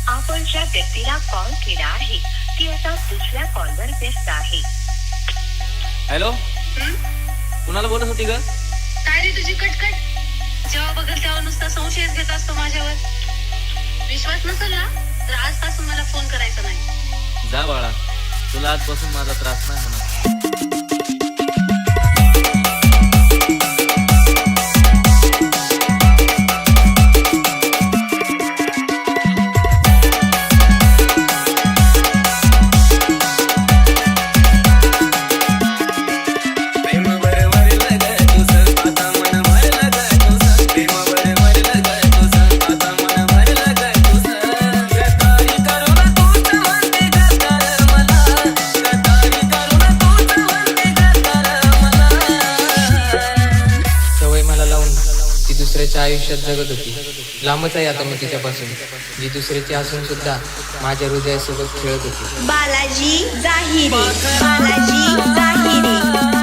आपण ज्या व्यक्तीला कॉल केला आहे ती आता दुसऱ्या कॉलवर व्यस्त आहे. हॅलो, कुणाला बोलत होती ग? काय रे तुझी कटकट? जेव्हा बघल तेव्हा नुसता संशयच घेत असतो माझ्यावर. विश्वास नसेल ना तर आजपासून मला फोन करायचा नाही. जा बाळा, तुला आजपासून माझा त्रास नाही होणार. दुसऱ्याच्या आयुष्यात जगत होती. लांबच आहे आता मी तिच्यापासून, जी दुसऱ्याची असून सुद्धा माझ्या हृदयासोबत खेळत होती. बालाजी जाहिरे, बालाजी जाहिरे.